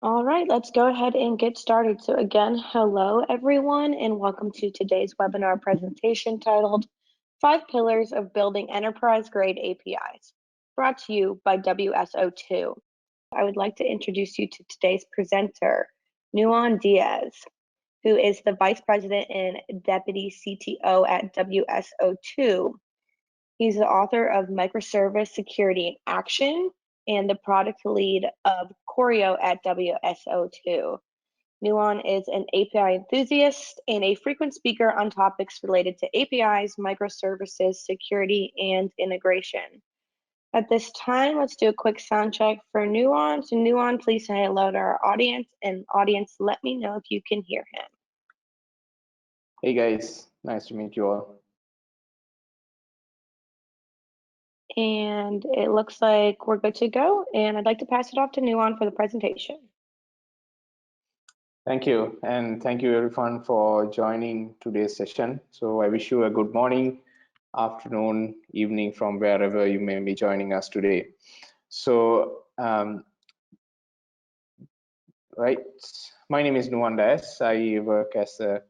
All right, let's go ahead and get started. So again, hello everyone, and welcome to today's webinar presentation titled 5 Pillars of Building Enterprise-Grade APIs, brought to you by WSO2. I would like to introduce you to today's presenter, Nuan Diaz, who is the Vice President and Deputy CTO at WSO2. He's the author of Microservice Security in Action and the product lead of Choreo at WSO2. Nuan is an API enthusiast and a frequent speaker on topics related to APIs, microservices, security, and integration. At this time, let's do a quick sound check for Nuan. So Nuan, please say hello to our audience, and audience, let me know if you can hear him. Hey guys, nice to meet you all. And it looks like we're good to go, and I'd like to pass it off to Nuan for the presentation. Thank you, and thank you everyone for joining today's session. So I wish you a good morning, afternoon, evening from wherever you may be joining us today. So, right, my name is Nuan Diaz. I work as a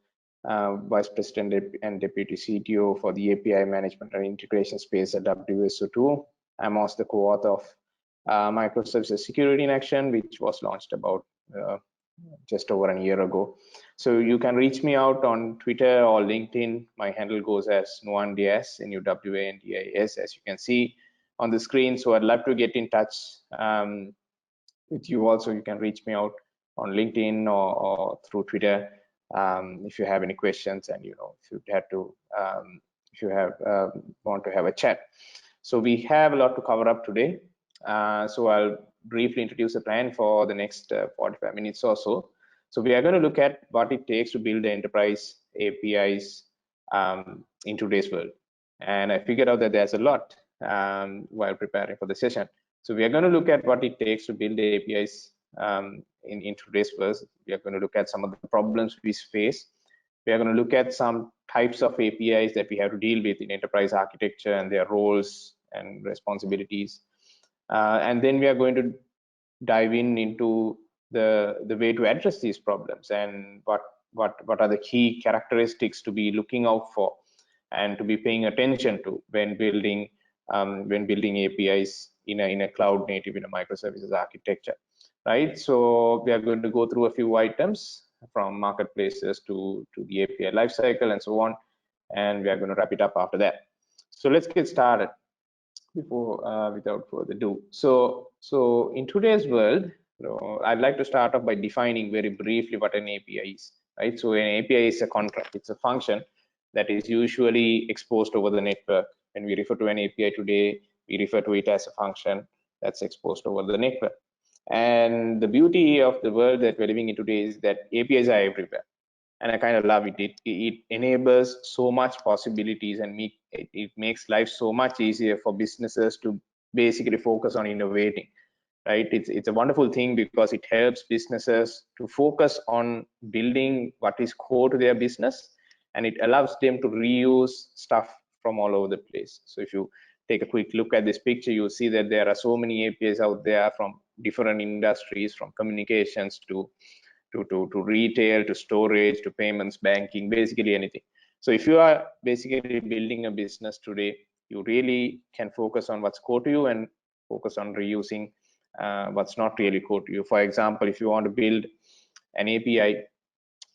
Vice President and Deputy CTO for the API Management and Integration space at WSO2. I'm also the co-author of Microservices Security in Action, which was launched about just over a year ago. So you can reach me out on Twitter or LinkedIn. My handle goes as Nuan Diaz, Nuwandis, as you can see on the screen. So I'd love to get in touch with you also. You can reach me out on LinkedIn or through Twitter if you have any questions, and if you have to want to have a chat. So we have a lot to cover up today. So I'll briefly introduce the plan for the next 45 minutes or so. So we are going to look at what it takes to build the enterprise APIs in today's world. And I figured out that there's a lot while preparing for the session. So we are going to look at what it takes to build the APIs in today's world. We are going to look at some of the problems we face. We are going to look at some types of APIs that we have to deal with in enterprise architecture and their roles and responsibilities. And then we are going to dive into the way to address these problems and what are the key characteristics to be looking out for and to be paying attention to when building APIs in a cloud native, in a microservices architecture, right? So we are going to go through a few items from marketplaces to the API lifecycle and so on, and we are going to wrap it up after that. So let's get started without further ado. So in today's world, I'd like to start off by defining very briefly what an API is, right? So an API is a contract. It's a function that is usually exposed over the network. When we refer to an API today, we refer to it as a function that's exposed over the network. And the beauty of the world that we're living in today is that APIs are everywhere. And I kind of love it. It enables so much possibilities, and it makes life so much easier for businesses to basically focus on innovating, right? It's a wonderful thing because it helps businesses to focus on building what is core to their business, and it allows them to reuse stuff from all over the place. So if you take a quick look at this picture, you'll see that there are so many APIs out there from different industries, from communications to retail, to storage, to payments, banking, basically anything. So if you are basically building a business today, you really can focus on what's core to you and focus on reusing what's not really core to you. For example, if you want to build an API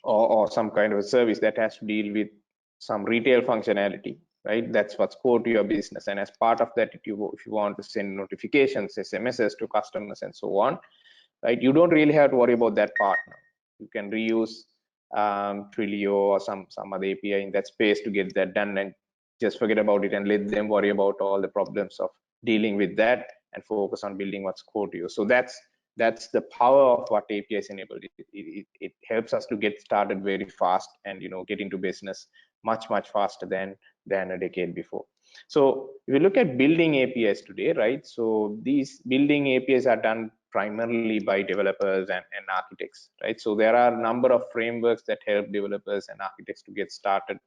or some kind of a service that has to deal with some retail functionality, right? That's what's core to your business. And as part of that, if you want to send notifications, SMSs to customers and so on, right? You don't really have to worry about that part now. You can reuse Twilio or some other API in that space to get that done, and just forget about it and let them worry about all the problems of dealing with that and focus on building what's core to you. So that's the power of what APIs enable. It helps us to get started very fast and get into business much faster than a decade before. So if you look at building APIs today, right? So these building APIs are done primarily by developers and architects, right? So there are a number of frameworks that help developers and architects to get started.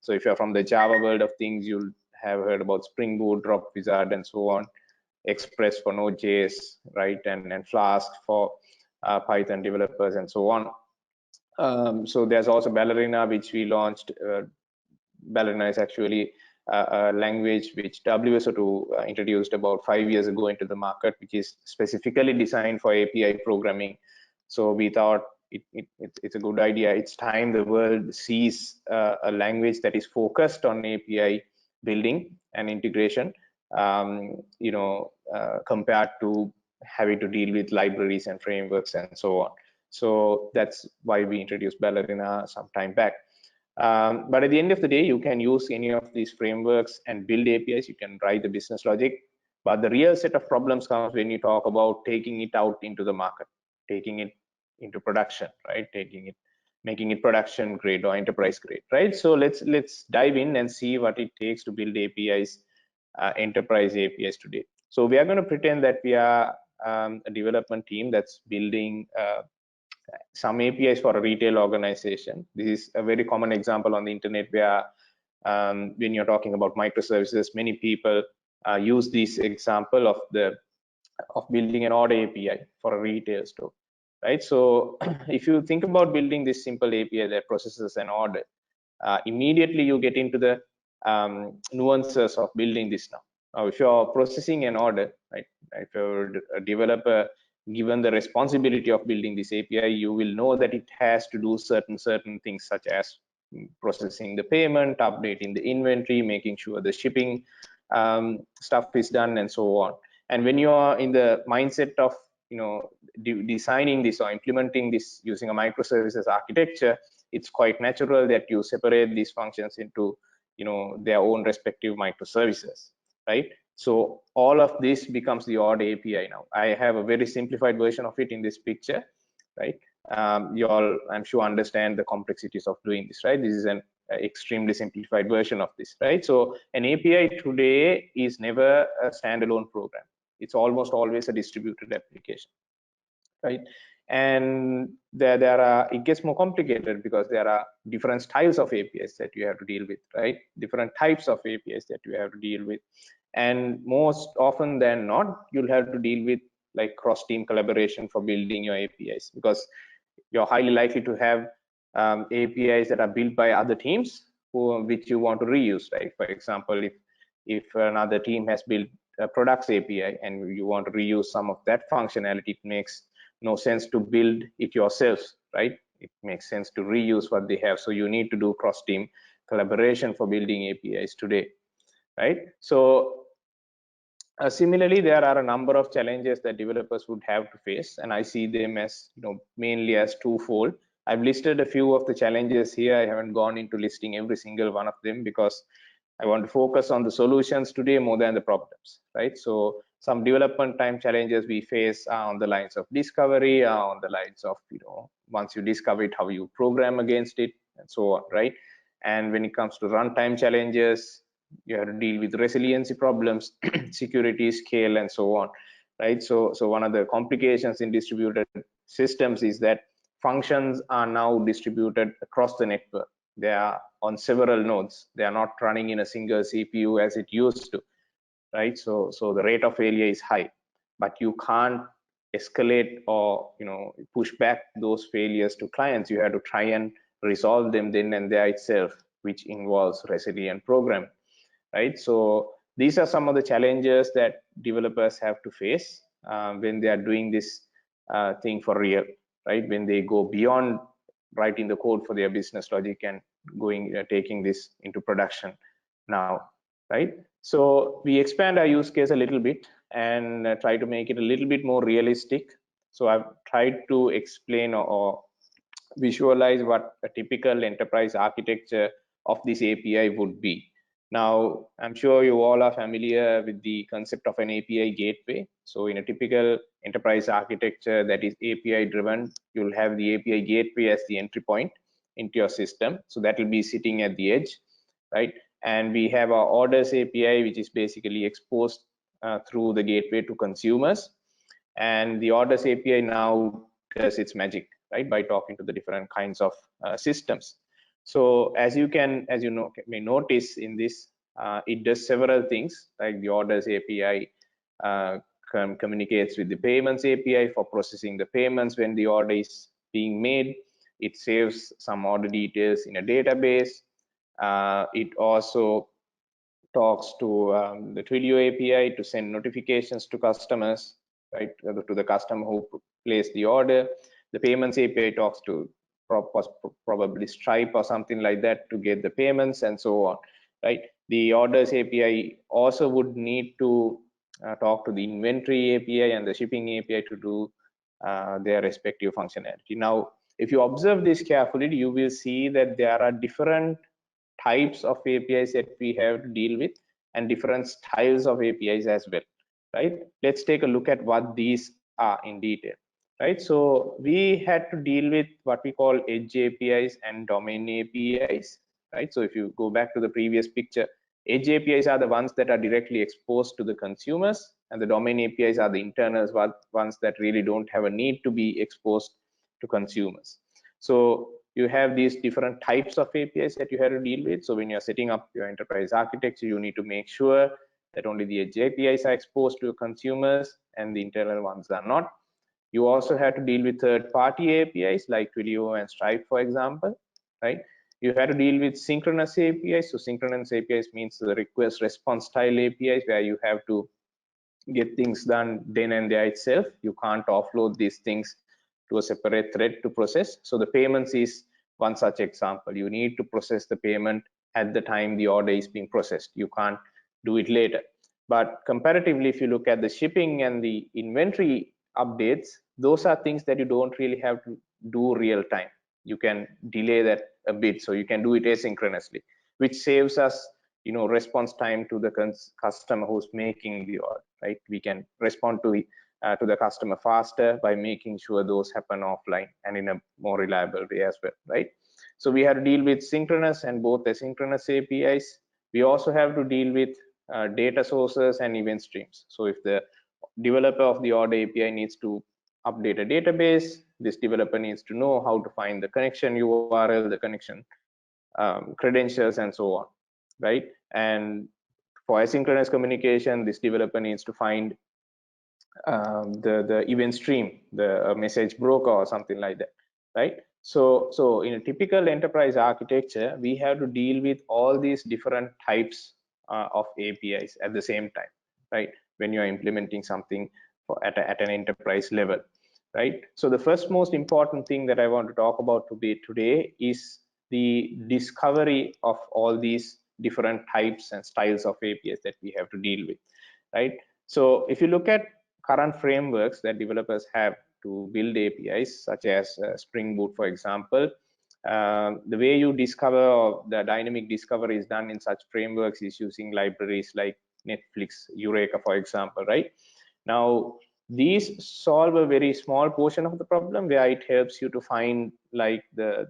So if you're from the Java world of things, you'll have heard about Spring Boot, Drop Wizard, and so on. Express for Node.js, right? And Flask for Python developers and so on. So there's also Ballerina, which we launched. Ballerina is actually a language which WSO2 introduced about 5 years ago into the market, which is specifically designed for API programming. So we thought it's a good idea. It's time the world sees a language that is focused on API building and integration, compared to having to deal with libraries and frameworks and so on. So that's why we introduced Ballerina some time back. But at the end of the day, you can use any of these frameworks and build APIs. You can write the business logic. But the real set of problems comes when you talk about taking it out into the market, taking it into production, right? Making it production grade or enterprise grade, right? So let's dive in and see what it takes to build APIs, enterprise APIs today. So we are going to pretend that we are a development team that's building some APIs for a retail organization. This is a very common example on the internet where when you're talking about microservices, many people use this example of building an order API for a retail store, right? So if you think about building this simple API that processes an order, immediately you get into the nuances of building this now. Now, if you're processing an order, right? If you're a developer given the responsibility of building this API, you will know that it has to do certain things, such as processing the payment, updating the inventory, making sure the shipping stuff is done, and so on. And when you are in the mindset of designing this or implementing this using a microservices architecture, it's quite natural that you separate these functions into their own respective microservices, right? So all of this becomes the order API now. I have a very simplified version of it in this picture, right? You all, I'm sure, understand the complexities of doing this, right? This is an extremely simplified version of this, right? So an API today is never a standalone program. It's almost always a distributed application, right? And it gets more complicated because there are different styles of APIs that you have to deal with, right? Different types of APIs that you have to deal with. And most often than not, you'll have to deal with like cross-team collaboration for building your APIs, because you're highly likely to have APIs that are built by other teams which you want to reuse, right? For example, if another team has built a products API and you want to reuse some of that functionality, it makes no sense to build it yourself, right? It makes sense to reuse what they have. So you need to do cross-team collaboration for building APIs today, right? So similarly, there are a number of challenges that developers would have to face, and I see them as mainly as twofold. I've listed a few of the challenges here. I haven't gone into listing every single one of them because I want to focus on the solutions today more than the problems, right? So some development time challenges we face are on the lines of discovery, on the lines of once you discover it, how you program against it, and so on, right? And when it comes to runtime challenges, you have to deal with resiliency problems, security, scale, and so on, right? So one of the complications in distributed systems is that functions are now distributed across the network. They are on several nodes. They are not running in a single CPU as it used to, right? So the rate of failure is high, but you can't escalate or push back those failures to clients. You have to try and resolve them then and there itself, which involves resilient programming, right? So these are some of the challenges that developers have to face when they are doing this thing for real, right? When they go beyond writing the code for their business logic and taking this into production now, right? So we expand our use case a little bit and try to make it a little bit more realistic. So I've tried to explain or visualize what a typical enterprise architecture of this API would be. Now, I'm sure you all are familiar with the concept of an API gateway. So in a typical enterprise architecture that is API driven, you'll have the API gateway as the entry point into your system. So that will be sitting at the edge, right? And we have our orders API, which is basically exposed through the gateway to consumers. And the orders API now does its magic, right, by talking to the different kinds of systems. So as you may notice in this, it does several things, like the orders API communicates with the payments API for processing the payments when the order is being made. It saves some order details in a database. It also talks to the Twilio API to send notifications to customers, right, to the customer who placed the order. The payments API talks to probably Stripe or something like that to get the payments and so on, right? The orders API also would need to talk to the inventory API and the shipping API to do their respective functionality. Now, if you observe this carefully, you will see that there are different types of APIs that we have to deal with and different styles of APIs as well, right? Let's take a look at what these are in detail, right? So we had to deal with what we call edge APIs and domain APIs, right? So if you go back to the previous picture, edge APIs are the ones that are directly exposed to the consumers, and the domain APIs are the internals ones that really don't have a need to be exposed to consumers. So you have these different types of APIs that you have to deal with. So when you're setting up your enterprise architecture, you need to make sure that only the edge APIs are exposed to consumers and the internal ones are not. You also have to deal with third-party APIs like Twilio and Stripe, for example, right? You have to deal with synchronous APIs. So synchronous APIs means the request response style APIs, where you have to get things done then and there itself. You can't offload these things to a separate thread to process. So the payments is one such example. You need to process the payment at the time the order is being processed. You can't do it later. But comparatively, if you look at the shipping and the inventory updates, those are things that you don't really have to do real time. You can delay that a bit, so you can do it asynchronously, which saves us response time to the customer who's making the order, right? We can respond to the customer faster by making sure those happen offline and in a more reliable way as well, right? So we have to deal with synchronous and both asynchronous APIs. We also have to deal with data sources and event streams. So if the developer of the order API needs to update a database, this developer needs to know how to find the connection URL, the connection credentials, and so on, right? And for asynchronous communication, this developer needs to find the event stream, the message broker or something like that, right? So in a typical enterprise architecture, we have to deal with all these different types of APIs at the same time, right? When you're implementing something at an enterprise level, right? So the first most important thing that I want to talk about today is the discovery of all these different types and styles of APIs that we have to deal with, right? So if you look at current frameworks that developers have to build APIs, such as Spring Boot, for example, the way you discover or the dynamic discovery is done in such frameworks is using libraries like Netflix, Eureka, for example, right? Now, these solve a very small portion of the problem, where it helps you to find like the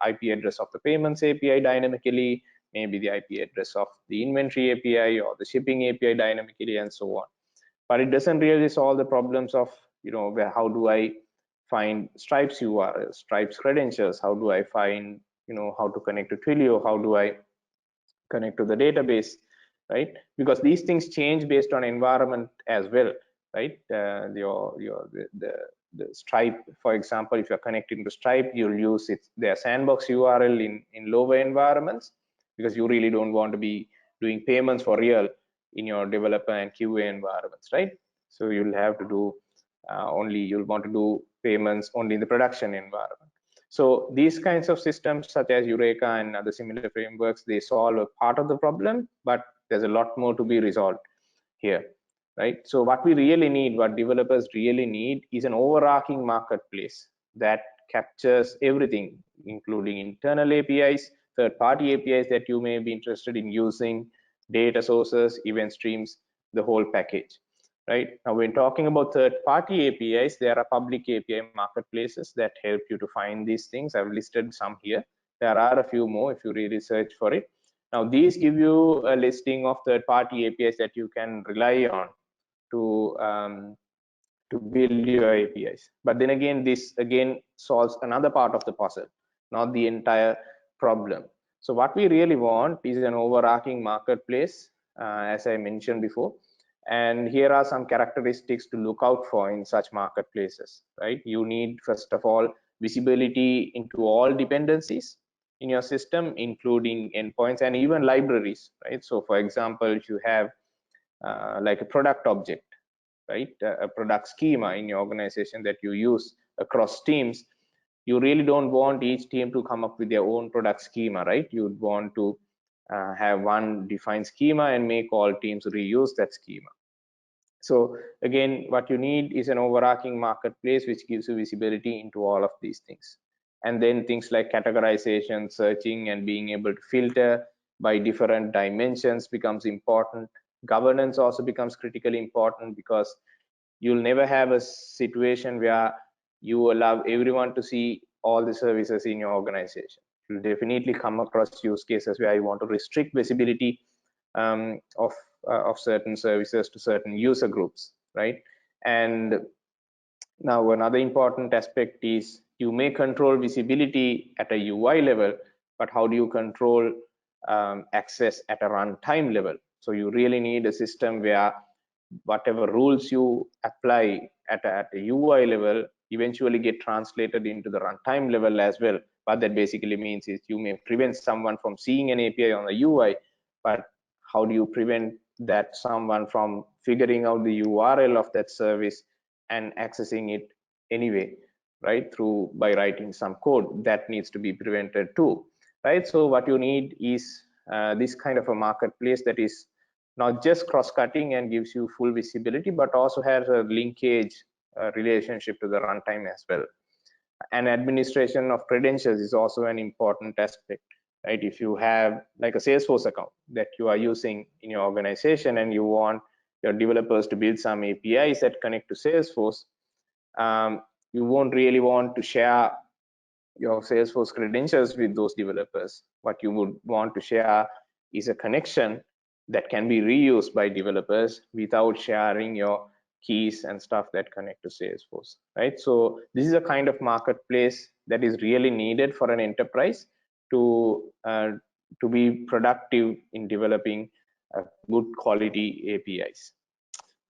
IP address of the payments API dynamically, maybe the IP address of the inventory API or the shipping API dynamically, and so on. But it doesn't really solve the problems of how do I find Stripe's URL, Stripe's credentials, how do I find how to connect to Twilio, how do I connect to the database, right? Because these things change based on environment as well, right? The Stripe, for example, if you're connecting to Stripe, you'll use their sandbox URL in lower environments, because you really don't want to be doing payments for real in your developer and QA environments, right? So you'll have to do you'll want to do payments only in the production environment. So these kinds of systems, such as Eureka and other similar frameworks, they solve a part of the problem, but there's a lot more to be resolved here, right? So what we really need, what developers really need, is an overarching marketplace that captures everything, including internal APIs, third-party APIs that you may be interested in using, data sources, event streams, the whole package, right? Now, when talking about third-party APIs, there are public API marketplaces that help you to find these things. I've listed some here. There are a few more if you really search for it. Now, these give you a listing of third-party APIs that you can rely on to build your APIs. But then again, this again solves another part of the puzzle, not the entire problem. So what we really want is an overarching marketplace, as I mentioned before, And here are some characteristics to look out for in such marketplaces, right? You need, first of all, visibility into all dependencies in your system, including endpoints and even libraries, right? So for example, if you have like a product object, right, a product schema in your organization that you use across teams, you really don't want each team to come up with their own product schema, right? You'd want to have one defined schema and make all teams reuse that schema. So again, what you need is an overarching marketplace which gives you visibility into all of these things. And then things like categorization, searching, and being able to filter by different dimensions becomes important. Governance also becomes critically important, because you'll never have a situation where you allow everyone to see all the services in your organization. You'll definitely come across use cases where you want to restrict visibility of certain services to certain user groups, right? And now another important aspect is you may control visibility at a UI level, but how do you control access at a runtime level? So you really need a system where whatever rules you apply at a UI level eventually get translated into the runtime level as well. What that basically means is you may prevent someone from seeing an API on the UI, but how do you prevent that someone from figuring out the URL of that service and accessing it anyway, right, through by writing some code? That needs to be prevented too, right? So what you need is this kind of a marketplace that is not just cross-cutting and gives you full visibility, but also has a linkage relationship to the runtime as well. And administration of credentials is also an important aspect, right? If you have like a Salesforce account that you are using in your organization and you want your developers to build some APIs that connect to Salesforce, you won't really want to share your Salesforce credentials with those developers. What you would want to share is a connection that can be reused by developers without sharing your keys and stuff that connect to Salesforce, right? So this is a kind of marketplace that is really needed for an enterprise to be productive in developing good quality APIs,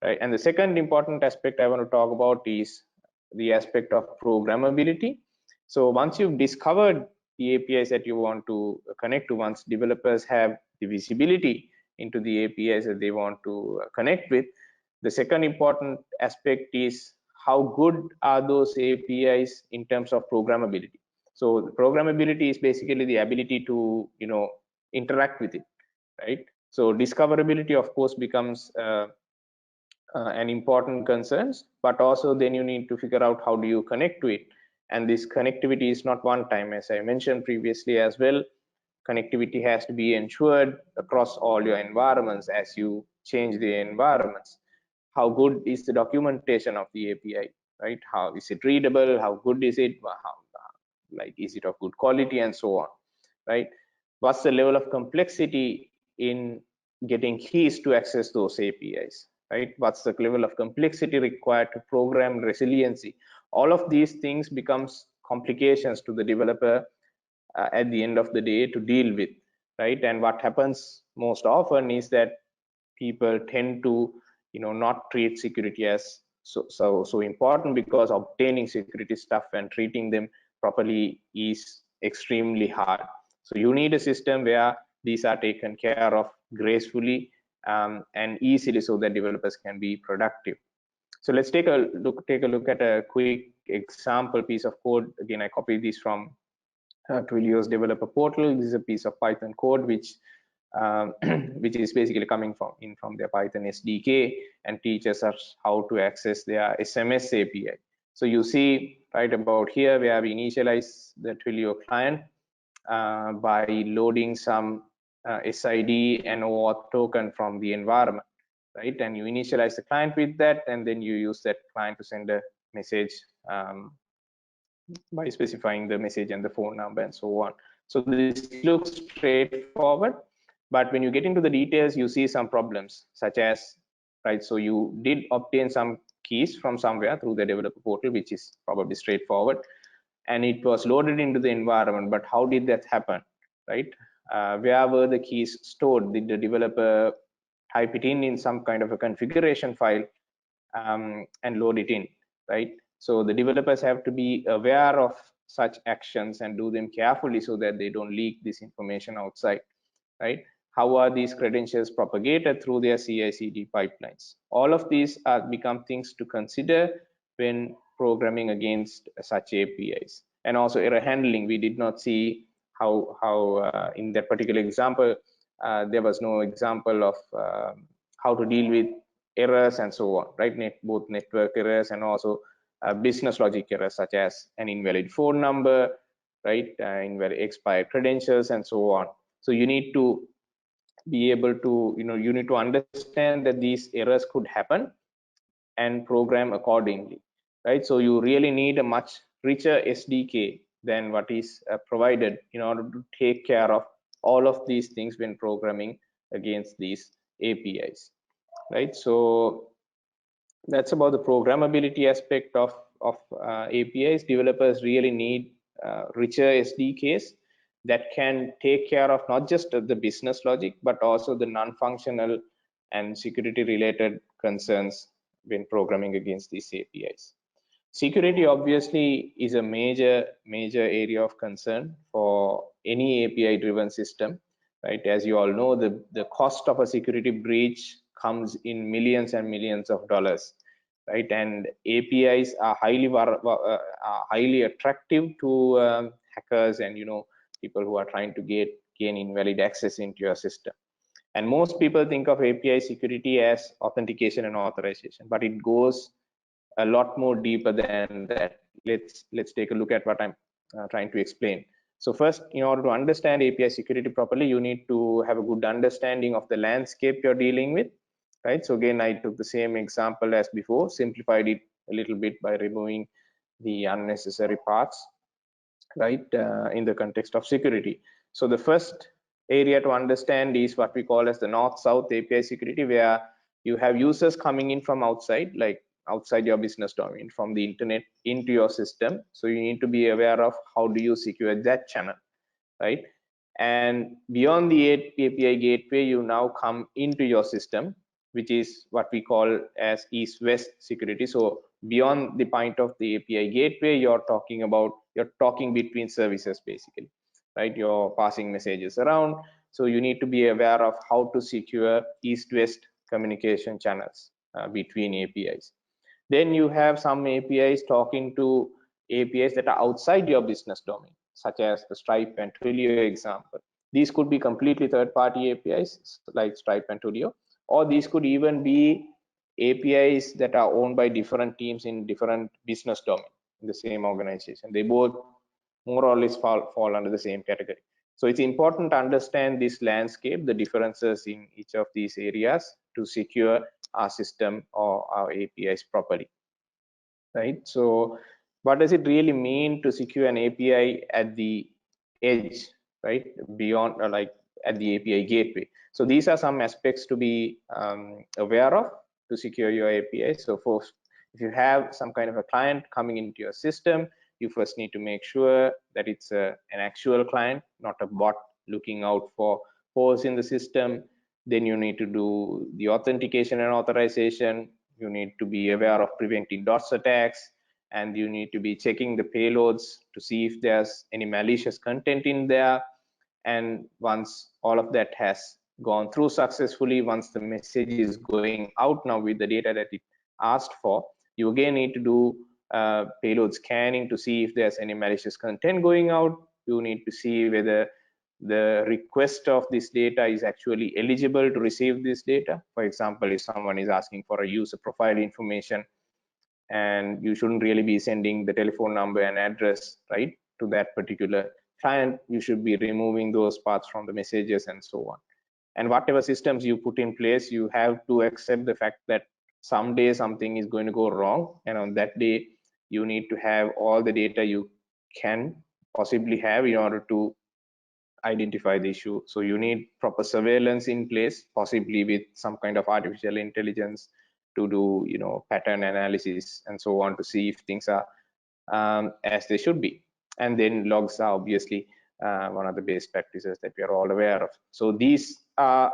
right? And the second important aspect I want to talk about is the aspect of programmability. So once you've discovered the APIs that you want to connect to, once developers have the visibility into the APIs that they want to connect with, the second important aspect is how good are those APIs in terms of programmability. So programmability is basically the ability to, you know, interact with it, right? So discoverability, of course, becomes an important concerns, but also then you need to figure out how do you connect to it. And this connectivity is not one time, as I mentioned previously as well. Connectivity has to be ensured across all your environments as you change the environments. How good is the documentation of the API, right? How is it readable? How good is it? How, like, is it of good quality, and so on, right? What's the level of complexity in getting keys to access those APIs, right? What's the level of complexity required to program resiliency? All of these things becomes complications to the developer at the end of the day to deal with, right? And what happens most often is that people tend to, you know, not treat security as so important, because obtaining security stuff and treating them properly is extremely hard. So you need a system where these are taken care of gracefully and easily, so that developers can be productive. So let's take a look at a quick example piece of code. Again, I copied this from Twilio's developer portal. This is a piece of Python code which which is basically coming from their Python SDK and teaches us how to access their SMS API. So you see right about here, we have initialized the Twilio client by loading some SID and OAuth token from the environment, right? And you initialize the client with that, and then you use that client to send a message by specifying the message and the phone number and so on. So this looks straightforward, but when you get into the details, you see some problems, such as, right, so you did obtain some keys from somewhere through the developer portal, which is probably straightforward, and it was loaded into the environment. But how did that happen, right? Where were the keys stored? Did the developer type it in some kind of a configuration file and load it in, right? So the developers have to be aware of such actions and do them carefully so that they don't leak this information outside, right? How are these credentials propagated through their CI/CD pipelines? All of these are become things to consider when programming against such APIs. And also error handling, we did not see how in that particular example, there was no example of how to deal with errors and so on, right? Both network errors and also business logic errors, such as an invalid phone number, right? Invalid expired credentials and so on. So you need to be able to, you need to understand that these errors could happen and program accordingly, right? So you really need a much richer SDK than what is provided in order to take care of all of these things when programming against these APIs, right? So that's about the programmability aspect of APIs. Developers really need richer SDKs that can take care of not just the business logic, but also the non-functional and security related concerns when programming against these APIs. Security obviously is a major area of concern for any API driven system, right? As you all know, the cost of a security breach comes in millions and millions of dollars, right? And APIs are highly attractive to hackers and people who are trying to gain invalid access into your system. And most people think of API security as authentication and authorization, but it goes a lot more deeper than that. Let's take a look at what I'm trying to explain. So first, in order to understand API security properly, you need to have a good understanding of the landscape you're dealing with, right? So again, I took the same example as before, simplified it a little bit by removing the unnecessary parts, right, in the context of security. So the first area to understand is what we call as the north-south API security, where you have users coming in from outside, like outside your business domain, from the internet into your system. So you need to be aware of how do you secure that channel, right? And beyond the API gateway, you now come into your system, which is what we call as east-west security. So beyond the point of the API gateway, you're talking between services basically, right? You're passing messages around. So you need to be aware of how to secure east-west communication channels between APIs. Then you have some APIs talking to APIs that are outside your business domain, such as the Stripe and Twilio example. These could be completely third-party APIs like Stripe and Twilio, or these could even be APIs that are owned by different teams in different business domain in the same organization. They both more or less fall under the same category. So it's important to understand this landscape, the differences in each of these areas to secure our system or our APIs properly, right? So what does it really mean to secure an API at the edge, right? Beyond like at the API gateway. So these are some aspects to be aware of to secure your API. So first, if you have some kind of a client coming into your system, you first need to make sure that it's an actual client, not a bot looking out for holes in the system. Then you need to do the authentication and authorization. You need to be aware of preventing DOS attacks, and you need to be checking the payloads to see if there's any malicious content in there. And once all of that has gone through successfully, once the message is going out now with the data that it asked for, you again need to do payload scanning to see if there's any malicious content going out. You need to see whether the request of this data is actually eligible to receive this data. For example, if someone is asking for a user profile information, and you shouldn't really be sending the telephone number and address, right, to that particular client, you should be removing those parts from the messages and so on. And whatever systems you put in place, you have to accept the fact that someday something is going to go wrong, and on that day you need to have all the data you can possibly have in order to identify the issue. So you need proper surveillance in place, possibly with some kind of artificial intelligence to do pattern analysis and so on to see if things are as they should be. And then logs are obviously one of the best practices that we are all aware of. So these are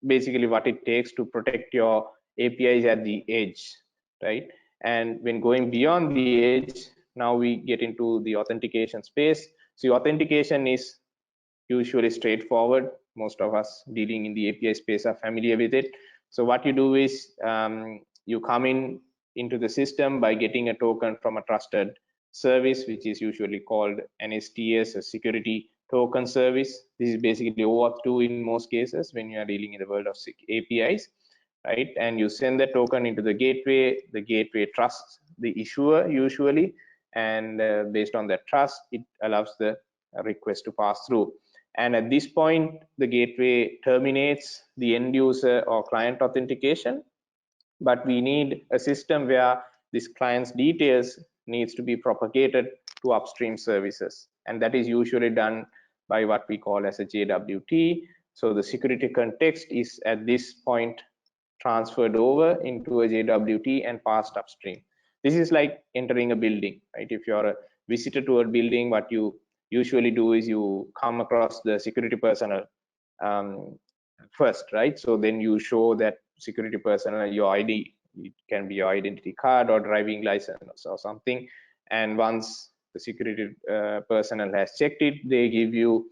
basically what it takes to protect your APIs at the edge, right? And when going beyond the edge, now we get into the authentication space. So authentication is usually straightforward. Most of us dealing in the API space are familiar with it. So what you do is you come into the system by getting a token from a trusted service, which is usually called an STS, a security token service. This is basically OAuth2 in most cases when you are dealing in the world of APIs, right? And you send the token into the gateway trusts the issuer usually, and based on that trust, it allows the request to pass through. And at this point, the gateway terminates the end user or client authentication, but we need a system where this client's details needs to be propagated to upstream services. And that is usually done by what we call as a JWT. So the security context is at this point transferred over into a JWT and passed upstream. This is like entering a building, right? If you're a visitor to a building, what you usually do is you come across the security personnel first, right? So then you show that security personnel your ID. It can be your identity card or driving license or something. And once the security personnel has checked it, they give you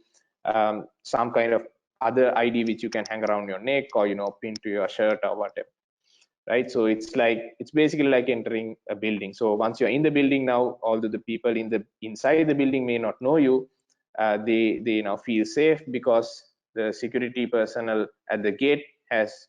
some kind of other ID which you can hang around your neck or pin to your shirt or whatever, right? So it's basically like entering a building. So once you're in the building now, although the people inside the building may not know you, they now feel safe because the security personnel at the gate has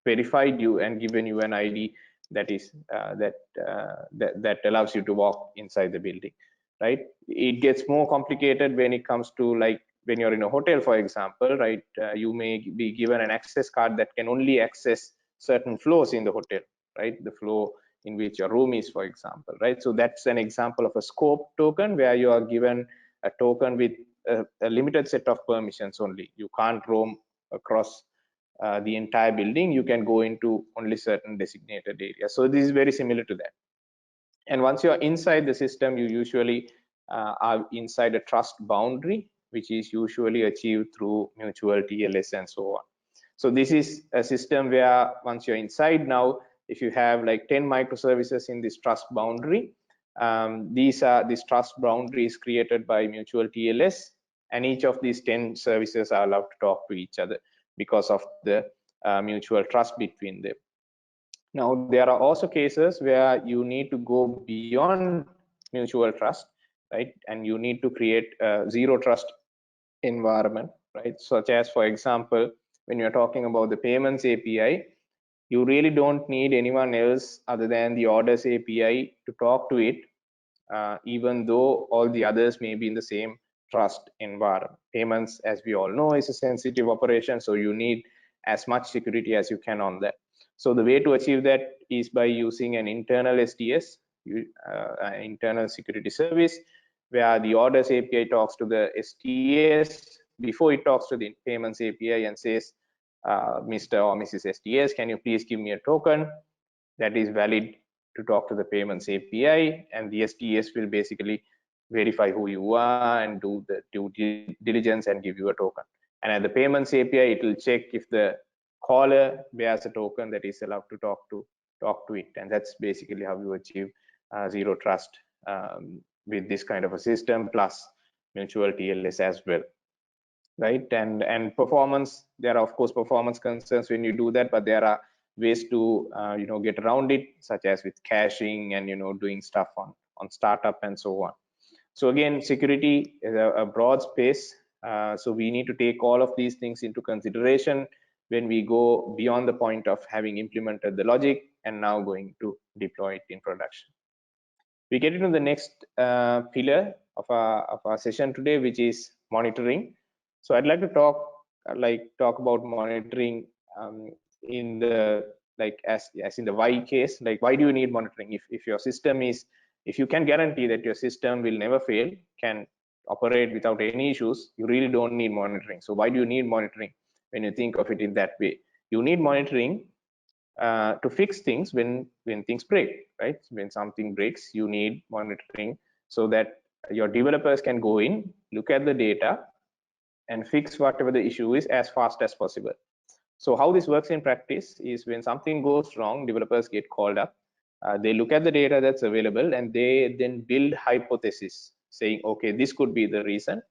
verified you and given you an ID that is that allows you to walk inside the building, right? It gets more complicated when it comes to like when you're in a hotel, for example, right? You may be given an access card that can only access certain floors in the hotel, right? The floor in which your room is, for example, right? So that's an example of a scope token where you are given a token with a limited set of permissions only. You can't roam across the entire building. You can go into only certain designated areas. So this is very similar to that. And once you're inside the system, you usually are inside a trust boundary, which is usually achieved through mutual TLS and so on. So this is a system where once you're inside now, if you have like 10 microservices in this trust boundary, this trust boundary is created by mutual TLS, and each of these 10 services are allowed to talk to each other because of the mutual trust between them. Now, there are also cases where you need to go beyond mutual trust, right? And you need to create a zero trust environment, right? Such as, for example, when you're talking about the payments API, you really don't need anyone else other than the orders API to talk to it, even though all the others may be in the same trust environment. Payments, as we all know, is a sensitive operation, so you need as much security as you can on that. So the way to achieve that is by using an internal STS, an internal security service, where the orders API talks to the STS before it talks to the payments API and says, Mr. or Mrs. STS, can you please give me a token that is valid to talk to the payments API, and the STS will basically verify who you are and do the due diligence and give you a token. And at the payments API, it will check if the caller bears a token that is allowed to talk to it, and that's basically how you achieve zero trust with this kind of a system plus mutual TLS as well, right? And performance, there are of course performance concerns when you do that, but there are ways to get around it, such as with caching and doing stuff on startup and so on. So again, security is a broad space, so we need to take all of these things into consideration when we go beyond the point of having implemented the logic and now going to deploy it in production. We get into the next pillar of our session today, which is monitoring. So I'd like to talk about monitoring in the as in the why case. Like, why do you need monitoring? If your system is, if you can guarantee that your system will never fail, can operate without any issues, you really don't need monitoring. So why do you need monitoring? When you think of it in that way, you need monitoring to fix things when things break, right? When something breaks, you need monitoring so that your developers can go in, look at the data, and fix whatever the issue is as fast as possible. So how this works in practice is when something goes wrong, developers get called up. They look at the data that's available and they then build hypotheses saying, okay, this could be the reason,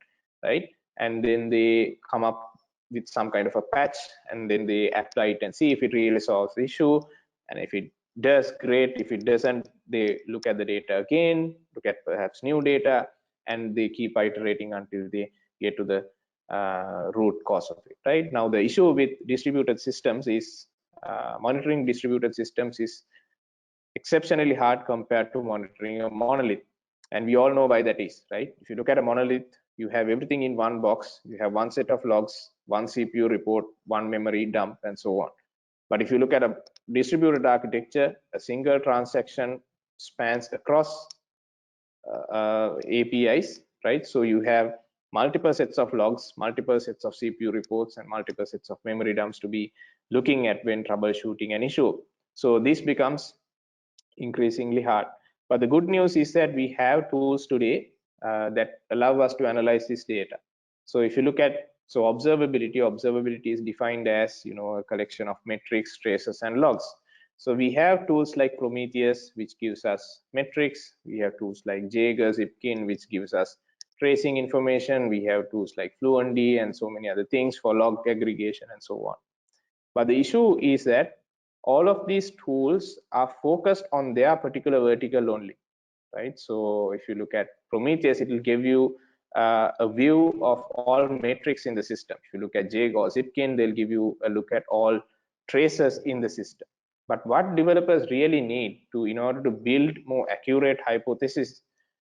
right? And then they come up with some kind of a patch, and then they apply it and see if it really solves the issue. And if it does, great. If it doesn't, they look at the data again, look at perhaps new data, and they keep iterating until they get to the root cause of it. Right now, the issue with distributed systems is monitoring distributed systems is exceptionally hard compared to monitoring a monolith, and we all know why that is, right? If you look at a monolith, you have everything in one box. You have one set of logs, one CPU report, one memory dump, and so on. But if you look at a distributed architecture, a single transaction spans across APIs, right? So you have multiple sets of logs, multiple sets of CPU reports, and multiple sets of memory dumps to be looking at when troubleshooting an issue. So this becomes increasingly hard. But the good news is that we have tools today that allow us to analyze this data. So if you look at observability is defined as, you know, a collection of metrics, traces, and logs. So we have tools like Prometheus, which gives us metrics. We have tools like Jaeger, Zipkin, which gives us tracing information. We have tools like Fluentd and so many other things for log aggregation and so on. But the issue is that all of these tools are focused on their particular vertical only, right? So if you look at Prometheus, it will give you a view of all metrics in the system. If you look at Jaeger or Zipkin, they'll give you a look at all traces in the system. But what developers really need to, in order to build more accurate hypotheses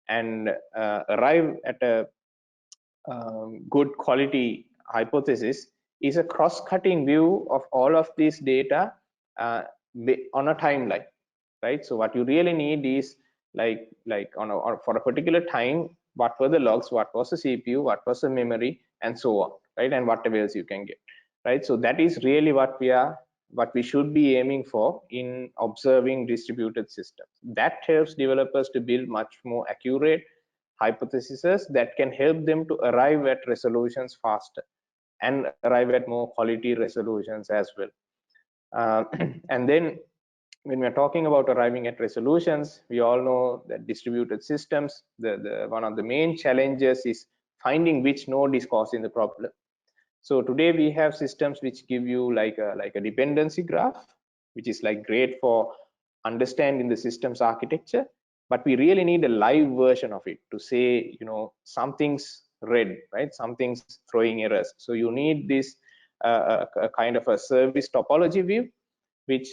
and arrive at a good quality hypothesis, is a cross-cutting view of all of this data on a timeline, right? So what you really need is like for a particular time, what were the logs, what was the CPU, what was the memory, and so on, right? And whatever else you can get, right? So that is really what we should be aiming for in observing distributed systems. That helps developers to build much more accurate hypotheses that can help them to arrive at resolutions faster and arrive at more quality resolutions as well. And then when we're talking about arriving at resolutions, we all know that distributed systems, the one of the main challenges is finding which node is causing the problem. So today we have systems which give you like a dependency graph, which is like great for understanding the system's architecture, but we really need a live version of it to say, you know, something's red, right? Something's throwing errors. So you need this a kind of a service topology view, which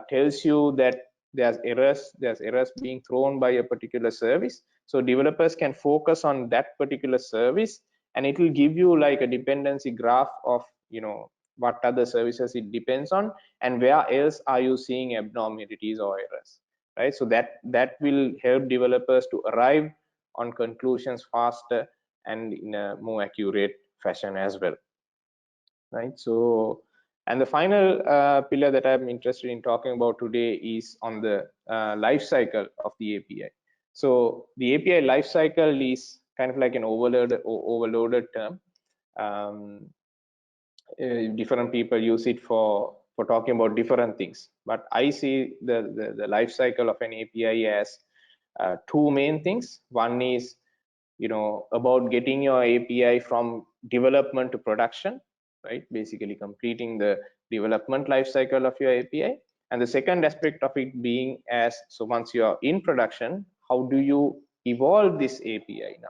tells you that there's errors being thrown by a particular service. So developers can focus on that particular service, and it will give you like a dependency graph of, you know, what other services it depends on and where else are you seeing abnormalities or errors, right? So that will help developers to arrive on conclusions faster and in a more accurate fashion as well, right? So, and the final pillar that I'm interested in talking about today is on the life cycle of the API. So the API life cycle is kind of like an overloaded term. Different people use it for talking about different things, but I see the life cycle of an API as two main things. One is, you know, about getting your API from development to production, right? Basically completing the development life cycle of your API. And the second aspect of it being as, so once you're in production, how do you evolve this API now,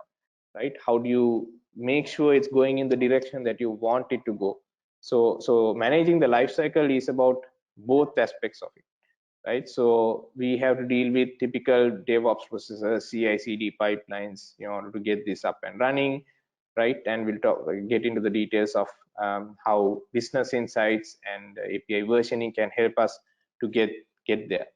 right? How do you make sure it's going in the direction that you want it to go? So managing the life cycle is about both aspects of it, right? So we have to deal with typical DevOps processes, CI/CD pipelines in order to get this up and running, right? And we'll get into the details of how business insights and API versioning can help us to get there,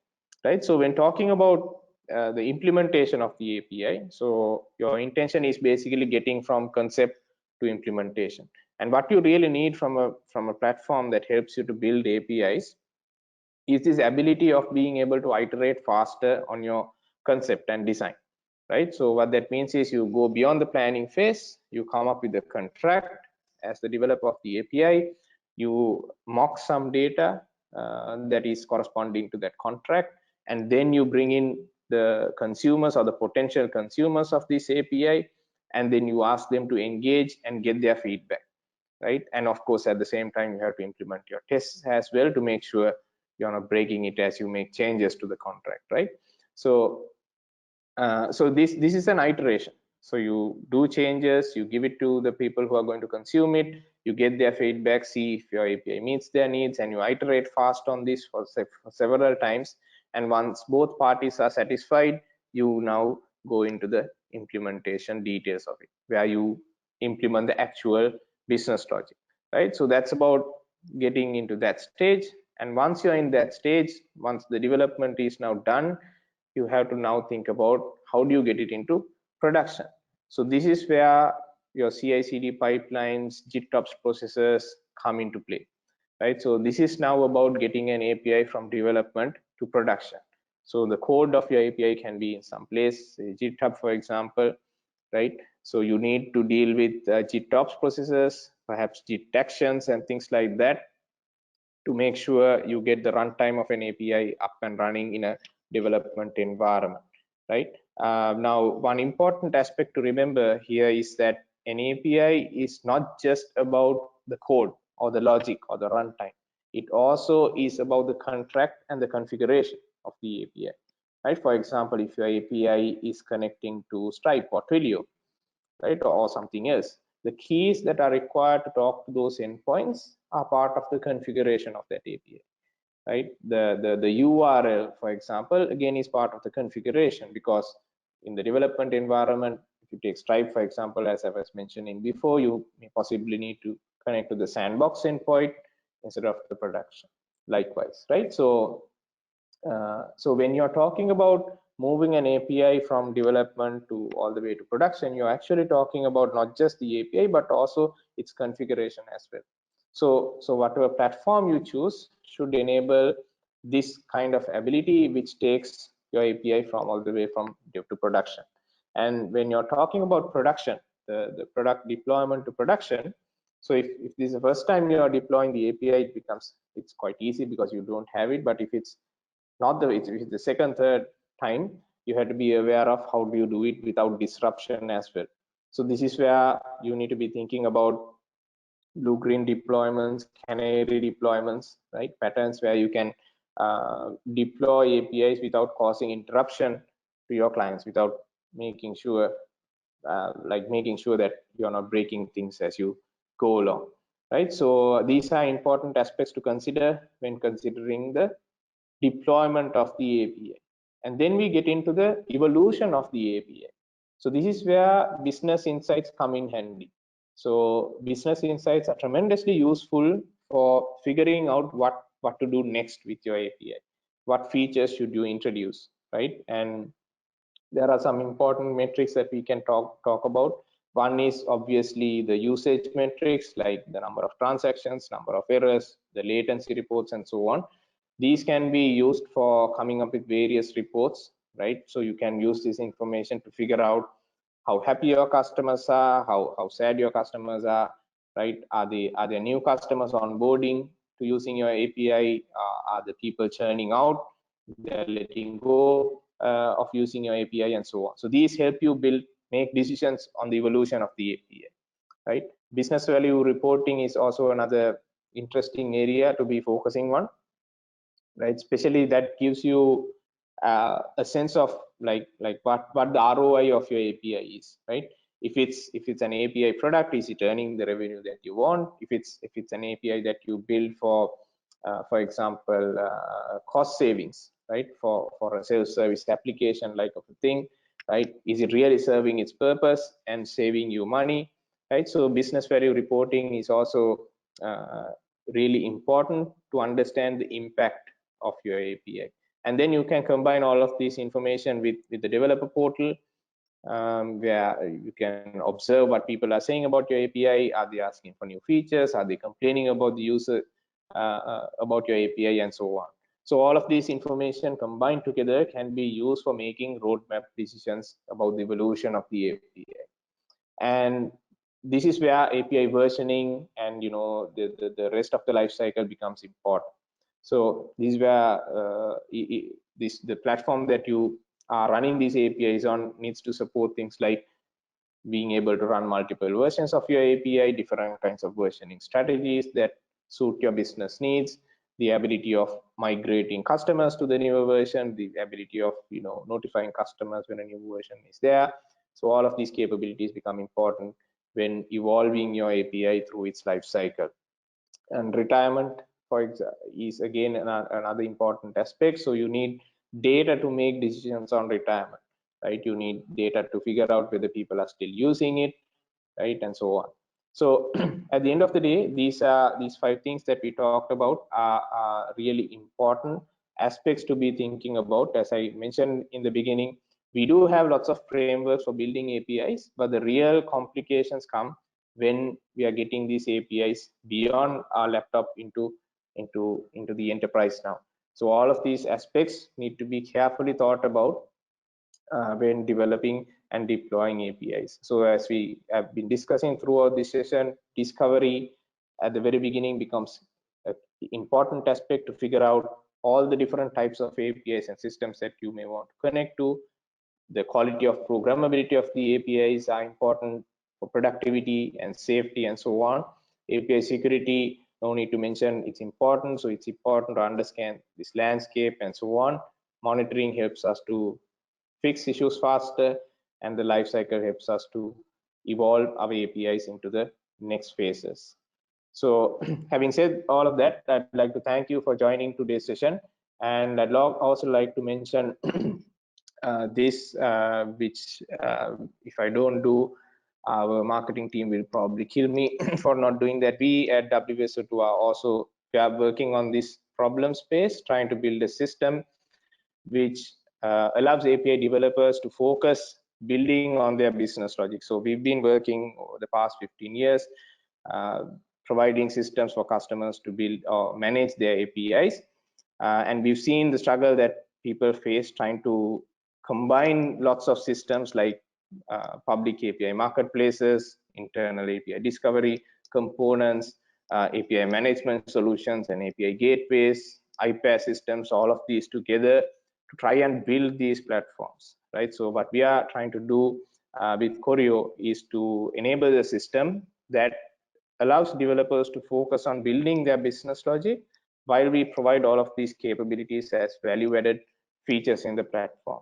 right? So when talking about the implementation of the API, so your intention is basically getting from concept to implementation. And what you really need from a platform that helps you to build APIs is this ability of being able to iterate faster on your concept and design, right? So what that means is you go beyond the planning phase, you come up with a contract as the developer of the API, you mock some data that is corresponding to that contract, and then you bring in the consumers or the potential consumers of this API, and then you ask them to engage and get their feedback, right? And of course, at the same time, you have to implement your tests as well to make sure you're not breaking it as you make changes to the contract, right? So this is an iteration. So you do changes, you give it to the people who are going to consume it, you get their feedback, see if your API meets their needs, and you iterate fast on this for several times. And once both parties are satisfied, you now go into the implementation details of it, where you implement the actual business logic, right? So that's about getting into that stage. And once you're in that stage, once the development is now done, you have to now think about how do you get it into production. So this is where your CI/CD pipelines, GitOps processes come into play, right? So this is now about getting an API from development to production. So the code of your API can be in some place, say GitHub, for example, right? So you need to deal with GitOps processes, perhaps Git actions and things like that, to make sure you get the runtime of an API up and running in a development environment, right? Now, one important aspect to remember here is that an API is not just about the code or the logic or the runtime. It also is about the contract and the configuration of the API, right? For example, if your API is connecting to Stripe or Twilio, right, or something else, the keys that are required to talk to those endpoints are part of the configuration of that API, right? The URL, for example, again is part of the configuration, because in the development environment, if you take Stripe, for example, as I was mentioning before, you may possibly need to connect to the sandbox endpoint instead of the production, likewise, right? So when you're talking about moving an API from development to all the way to production, you're actually talking about not just the API, but also its configuration as well. So whatever platform you choose should enable this kind of ability, which takes your API from all the way from dev to production. And when you're talking about production, the product deployment to production, so if this is the first time you are deploying the API, it's quite easy because you don't have it. But if it's not if it's the second, third time, you have to be aware of how do you do it without disruption as well. So this is where you need to be thinking about blue-green deployments, canary deployments, right? Patterns where you can deploy APIs without causing interruption to your clients, without making sure that you're not breaking things as you go along, right? So these are important aspects to consider when considering the deployment of the API. And then we get into the evolution of the API. So this is where business insights come in handy. So business insights are tremendously useful for figuring out what to do next with your API. What features should you introduce, right? And there are some important metrics that we can talk about. One is obviously the usage metrics, like the number of transactions, number of errors, the latency reports, and so on. These can be used for coming up with various reports, right? So you can use this information to figure out how happy your customers are, how sad your customers are, right? Are there new customers onboarding to using your API? Are the people churning out? They're letting go of using your API, and so on. So these help you make decisions on the evolution of the API, right? Business value reporting is also another interesting area to be focusing on, right? Especially that gives you a sense of like what the ROI of your API is, right? If it's an API product, is it earning the revenue that you want? If it's an API that you build for example, cost savings, right? For a self-service application like of a thing, right? Is it really serving its purpose and saving you money, right? So business value reporting is also really important to understand the impact of your API. And then you can combine all of this information with the developer portal, where you can observe what people are saying about your API. Are they asking for new features? Are they complaining about the user, about your API, and so on. So all of this information combined together can be used for making roadmap decisions about the evolution of the API. And this is where API versioning and the rest of the life cycle becomes important. So this is where the platform that you are running these APIs on needs to support things like being able to run multiple versions of your API, different kinds of versioning strategies that suit your business needs, the ability of migrating customers to the newer version, the ability of notifying customers when a new version is there. So all of these capabilities become important when evolving your API through its life cycle. And retirement, for example, is again another important aspect. So you need data to make decisions on retirement, right? You need data to figure out whether people are still using it, right, and so on. So at the end of the day, these 5 things that we talked about are really important aspects to be thinking about. As I mentioned in the beginning, we do have lots of frameworks for building APIs, but the real complications come when we are getting these APIs beyond our laptop into the enterprise now. So all of these aspects need to be carefully thought about when developing and deploying APIs. So as we have been discussing throughout this session, discovery at the very beginning becomes an important aspect to figure out all the different types of APIs and systems that you may want to connect to. The quality of programmability of the APIs are important for productivity and safety and so on. API security, no need to mention, it's important. So it's important to understand this landscape and so on. Monitoring helps us to fix issues faster, and the lifecycle helps us to evolve our APIs into the next phases. So having said all of that, I'd like to thank you for joining today's session. And I'd also like to mention this, which if I don't do, our marketing team will probably kill me for not doing that. We at WSO2 we are working on this problem space, trying to build a system which allows API developers to focus building on their business logic. So we've been working over the past 15 years, providing systems for customers to build or manage their APIs. And we've seen the struggle that people face trying to combine lots of systems like public API marketplaces, internal API discovery, components, API management solutions, and API gateways, IPaaS systems, all of these together to try and build these platforms, right? So what we are trying to do with Choreo is to enable a system that allows developers to focus on building their business logic while we provide all of these capabilities as value-added features in the platform.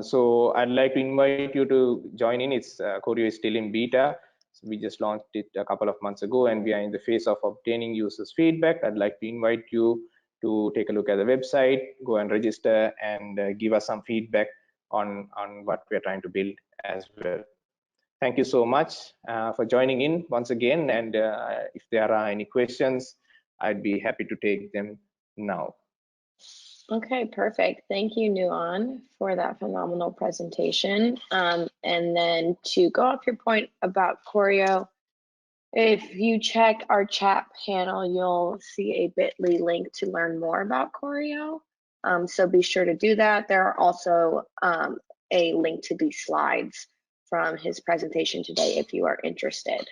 So I'd like to invite you to join in. Choreo is still in beta. So we just launched it a couple of months ago, and we are in the phase of obtaining users' feedback. I'd like to invite you to take a look at the website, go and register, and give us some feedback on what we're trying to build as well. Thank you so much for joining in once again, and if there are any questions, I'd be happy to take them now. Okay, perfect. Thank you, Nuan, for that phenomenal presentation. And then to go off your point about Choreo, if you check our chat panel, you'll see a bit.ly link to learn more about Choreo. So be sure to do that. There are also a link to these slides from his presentation today if you are interested.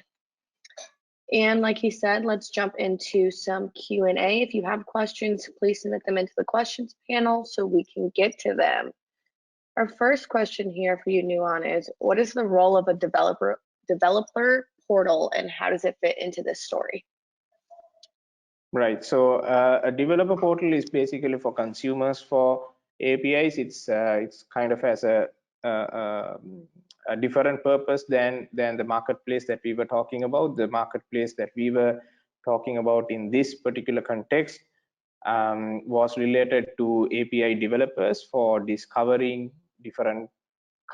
And like he said, let's jump into some Q&A. If you have questions, please submit them into the questions panel so we can get to them. Our first question here for you, Nuan, is what is the role of a developer portal and how does it fit into this story? Right, so a developer portal is basically for consumers for APIs. It's kind of as a different purpose than the marketplace that we were talking about. The marketplace that we were talking about in this particular context was related to API developers for discovering different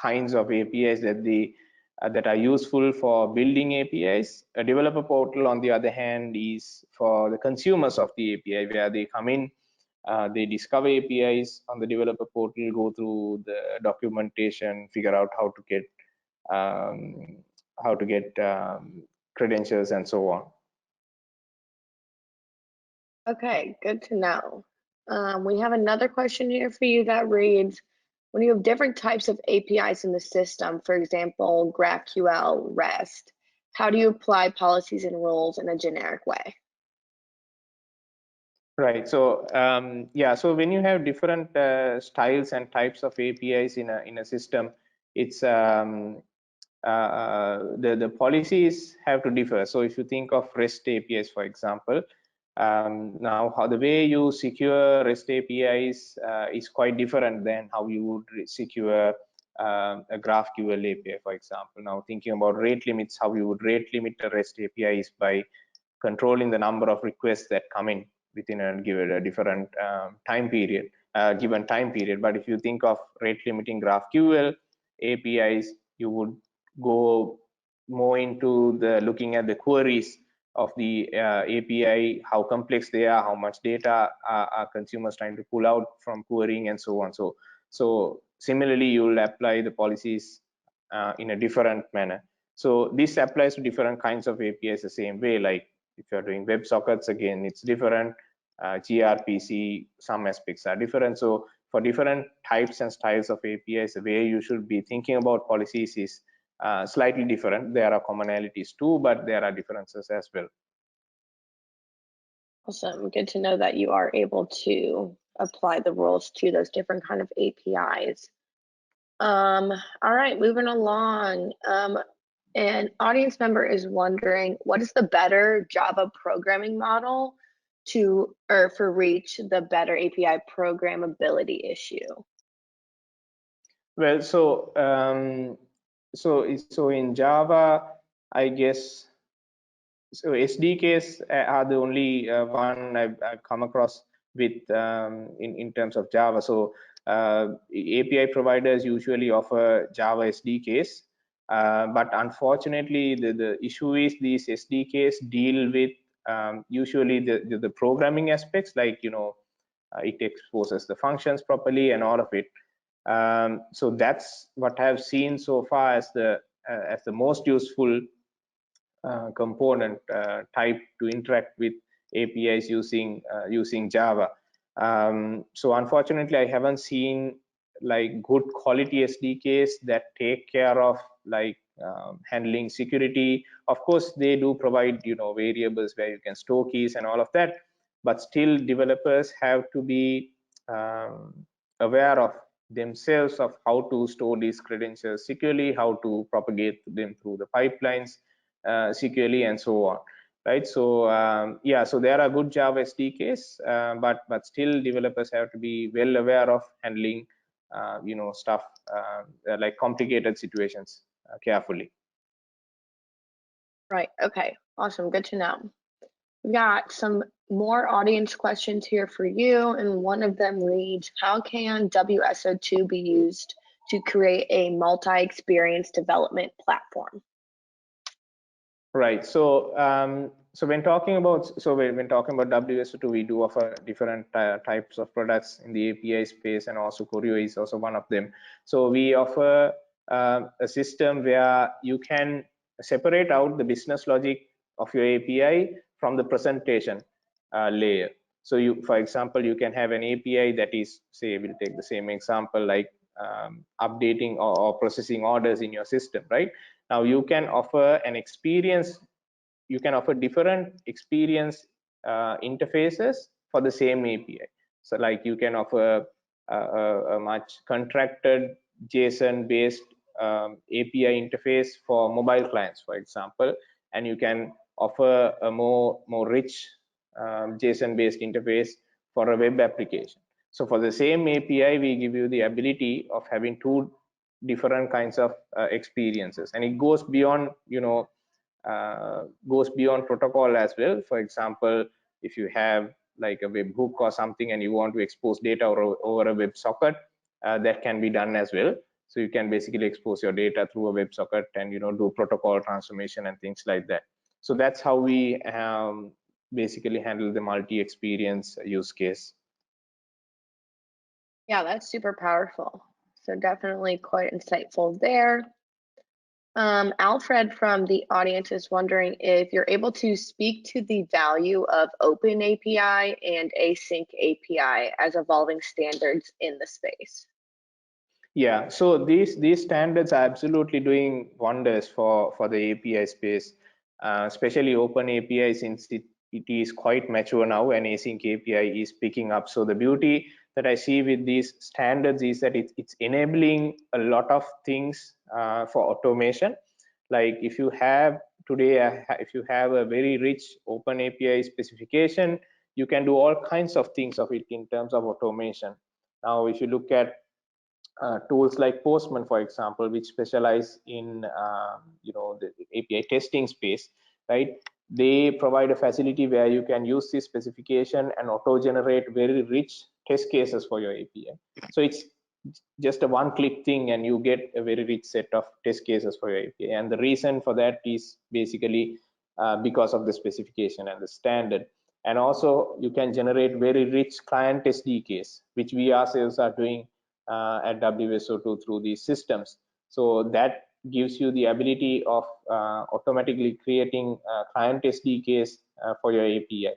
kinds of APIs that are useful for building APIs. A developer portal, on the other hand, is for the consumers of the API, where they come in, they discover APIs on the developer portal, go through the documentation, figure out how to get credentials and so on. Okay, good to know. We have another question here for you that reads, when you have different types of APIs in the system, for example, GraphQL, REST, How do you apply policies and rules in a generic way? Right. So yeah. So when you have different styles and types of APIs in a system, it's the policies have to differ. So if you think of REST APIs, for example, now how the way you secure REST APIs is quite different than how you would secure a GraphQL API, for example. Now thinking about rate limits, how you would rate limit a REST API is by controlling the number of requests that come in within a different given time period. But if you think of rate limiting GraphQL APIs, you would go more into the looking at the queries of the API, how complex they are, how much data are consumers trying to pull out from querying, and so on. So similarly, you will apply the policies in a different manner. So this applies to different kinds of APIs the same way. Like if you're doing WebSockets, again, it's different. gRPC, some aspects are different. So for different types and styles of APIs, the way you should be thinking about policies is slightly different. There are commonalities too, but there are differences as well. Awesome. Good to know that you are able to apply the rules to those different kind of APIs. All right, moving along. An audience member is wondering, what is the better Java programming model for reach the better API programmability issue? Well, so in Java, I guess, so SDKs are the only one I've come across with in terms of Java. So API providers usually offer Java SDKs, but unfortunately the issue is these SDKs deal with usually the programming aspects, like it exposes the functions properly and all of it. So that's what I've seen so far as the most useful component type to interact with APIs using Java. So unfortunately, I haven't seen like good quality SDKs that take care of like handling security. Of course, they do provide variables where you can store keys and all of that, but still developers have to be aware of themselves of how to store these credentials securely, how to propagate them through the pipelines securely, and so on, right? So yeah, so there are good Java SDKs, but still developers have to be well aware of handling stuff like complicated situations carefully. Right. Okay. Awesome. Good to know. We've got some more audience questions here for you, and one of them reads, how can WSO2 be used to create a multi-experience development platform? Right. So when talking about WSO2, we do offer different types of products in the API space, and also Choreo is also one of them. So we offer a system where you can separate out the business logic of your API from the presentation layer. So for example, you can have an API that is, say, we'll take the same example, like updating or processing orders in your system, right? Now you can offer an experience, you can offer different experience interfaces for the same API. So like you can offer a much contracted JSON based API interface for mobile clients, for example, and you can offer a more rich JSON based interface for a web application. So for the same API, we give you the ability of having two different kinds of experiences, and it goes beyond protocol as well. For example, if you have like a webhook or something and you want to expose data over a WebSocket, that can be done as well. So you can basically expose your data through a WebSocket and do protocol transformation and things like that. So that's how we basically handle the multi-experience use case. Yeah, that's super powerful. So definitely quite insightful there. Alfred from the audience is wondering if you're able to speak to the value of open API and async API as evolving standards in the space. Yeah, so these standards are absolutely doing wonders for the API space. especially Open API, since it is quite mature now, and async API is picking up. So the beauty that I see with these standards is that it's enabling a lot of things for automation. Like if you have today, if you have a very rich Open API specification, you can do all kinds of things of it in terms of automation. Now, if you look at tools like Postman, for example, which specialize in the API testing space, right? They provide a facility where you can use this specification and auto-generate very rich test cases for your API. So it's just a one-click thing, and you get a very rich set of test cases for your API. And the reason for that is basically because of the specification and the standard. And also, you can generate very rich client SDKs, which we ourselves are doing at WSO2 through these systems. So that gives you the ability of automatically creating client SDKs for your API,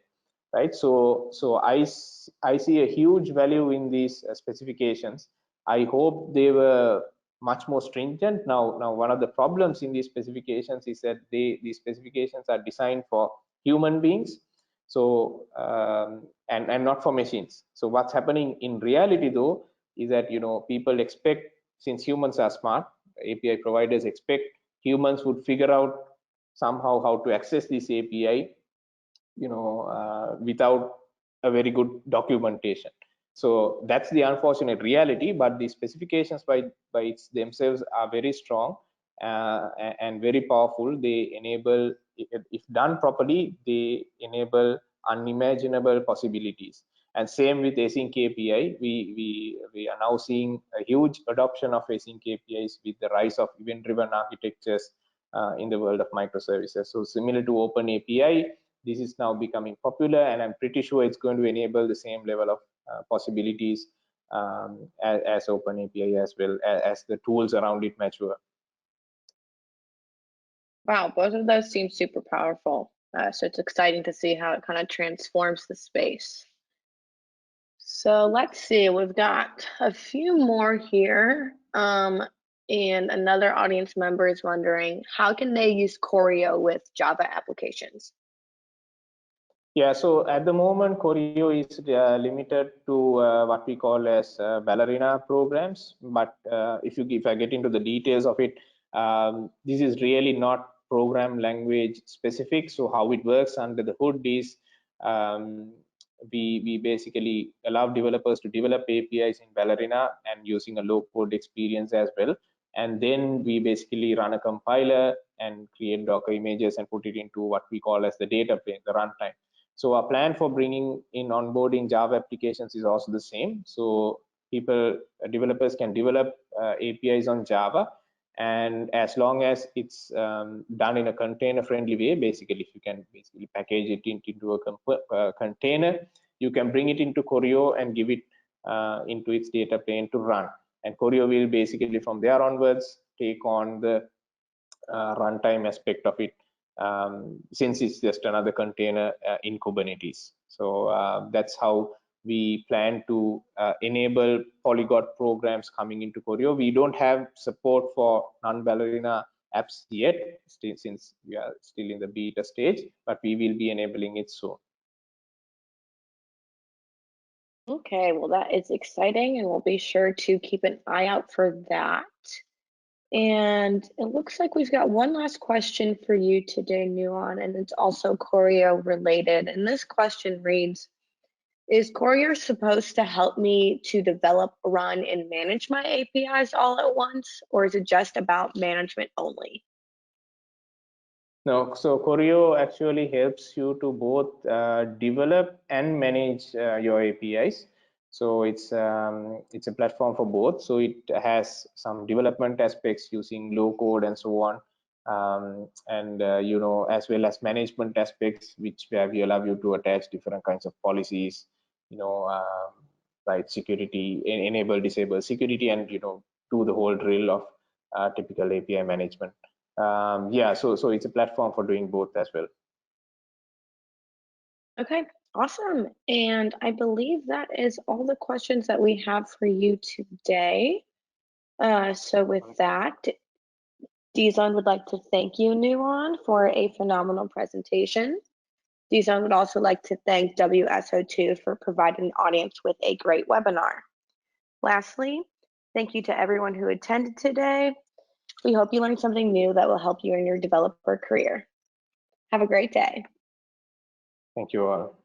right? So I see a huge value in these specifications. I hope they were much more stringent. Now one of the problems in these specifications is that these specifications are designed for human beings, so and not for machines. So what's happening in reality though is that people expect, since humans are smart, API providers expect humans would figure out somehow how to access this API without a very good documentation. So that's the unfortunate reality, but the specifications by themselves are very strong and very powerful. They enable, if done properly, they enable unimaginable possibilities. And same with async API, we are now seeing a huge adoption of async APIs with the rise of event-driven architectures in the world of microservices. So similar to Open API, this is now becoming popular, and I'm pretty sure it's going to enable the same level of possibilities as Open API, as well as the tools around it mature. Wow, both of those seem super powerful. So it's exciting to see how it kind of transforms the space. So let's see, we've got a few more here. And another audience member is wondering, how can they use Choreo with Java applications? Yeah, so at the moment, Choreo is limited to what we call as ballerina programs. But if I get into the details of it, this is really not program language specific. So how it works under the hood is we basically allow developers to develop APIs in ballerina and using a low-code experience as well. And then we basically run a compiler and create Docker images and put it into what we call as the data plane, the runtime. So our plan for bringing in onboarding Java applications is also the same. So developers can develop APIs on Java, and as long as it's done in a container-friendly way, basically, if you can basically package it into a container, you can bring it into Choreo and give it into its data plane to run. And Choreo will basically, from there onwards, take on the runtime aspect of it, since it's just another container in Kubernetes. So that's how we plan to enable polyglot programs coming into Choreo. We don't have support for non-ballerina apps yet, since we are still in the beta stage, but we will be enabling it soon. Okay, well, that is exciting, and we'll be sure to keep an eye out for that. And it looks like we've got one last question for you today, Nuan, and it's also Choreo related. And this question reads, is Choreo supposed to help me to develop, run, and manage my APIs all at once, or is it just about management only? No, so Choreo actually helps you to both develop and manage your APIs. So it's a platform for both. So it has some development aspects using low code and so on, and as well as management aspects, which where we allow you to attach different kinds of policies, like security, enable, disable security, and do the whole drill of typical API management. Yeah, so it's a platform for doing both as well. Okay, awesome. And I believe that is all the questions that we have for you today. So with that, DZone would like to thank you, Nuan, for a phenomenal presentation. DZone would also like to thank WSO2 for providing the audience with a great webinar. Lastly, thank you to everyone who attended today. We hope you learned something new that will help you in your developer career. Have a great day. Thank you all.